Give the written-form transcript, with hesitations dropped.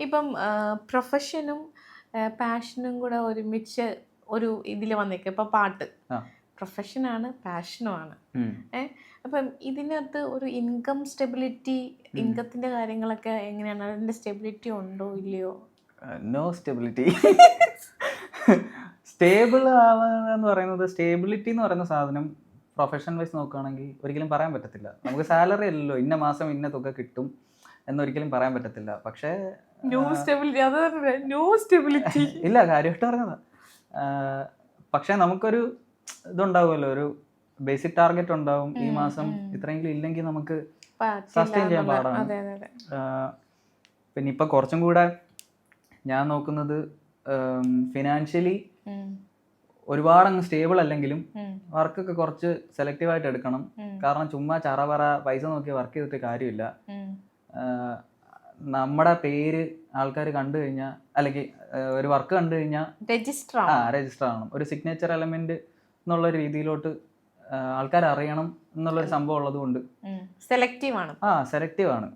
ഇപ്പം പ്രൊഫഷനും പാഷനും കൂടെ ഒരുമിച്ച് ഒരു ഇതിൽ വന്നേക്കും. ഇപ്പം പാട്ട് പ്രൊഫഷനാണ്, പാഷനുമാണ്. അപ്പം ഇതിനകത്ത് ഒരു ഇൻകം സ്റ്റെബിലിറ്റി, ഇൻകത്തിൻ്റെ കാര്യങ്ങളൊക്കെ എങ്ങനെയാണ്? അതിൻ്റെ സ്റ്റെബിലിറ്റി ഉണ്ടോ ഇല്ലയോ? No stability. സ്റ്റേബിൾ ആവാന്ന് പറയുന്നത്, സ്റ്റേബിലിറ്റി എന്ന് പറയുന്ന സാധനം പ്രൊഫഷൻ വൈസ് നോക്കുകയാണെങ്കിൽ ഒരിക്കലും പറയാൻ പറ്റത്തില്ല. നമുക്ക് സാലറി അല്ലല്ലോ ഇന്ന മാസം ഇന്ന തുക കിട്ടും എന്നൊരിക്കലും പറയാൻ പറ്റത്തില്ല. പക്ഷേ ഇല്ല, കാര്യമായിട്ട് പറഞ്ഞതാ. പക്ഷെ നമുക്കൊരു ഇതുണ്ടാവുമല്ലോ, ഒരു ബേസിക് ടാർഗറ്റ് ഉണ്ടാവും. ഈ മാസം ഇത്രയെങ്കിലും ഇല്ലെങ്കിൽ നമുക്ക് സസ്റ്റെയിൻ ചെയ്യാൻ പാടാണ്. പിന്നെ ഇപ്പം കുറച്ചും കൂടെ ഞാൻ നോക്കുന്നത് ഫിനാൻഷ്യലി ഒരുപാട് അങ്ങ് സ്റ്റേബിൾ അല്ലെങ്കിലും വർക്കൊക്കെ കുറച്ച് സെലക്റ്റീവായിട്ട് എടുക്കണം. കാരണം ചുമ്മാ ചറപറ പൈസ നോക്കി വർക്ക് ചെയ്തിട്ട് കാര്യമില്ല. നമ്മുടെ പേര് ആൾക്കാർ കണ്ടു കഴിഞ്ഞാൽ, അല്ലെങ്കിൽ ഒരു വർക്ക് കണ്ടു കഴിഞ്ഞാൽ രജിസ്റ്റർ ആവണം. ഒരു സിഗ്നേച്ചർ എലമെന്റ് എന്നുള്ള രീതിയിലോട്ട് ആൾക്കാർ അറിയണം എന്നുള്ളൊരു സംഭവം ഉള്ളത് കൊണ്ട് സെലക്റ്റീവ് ആണ്.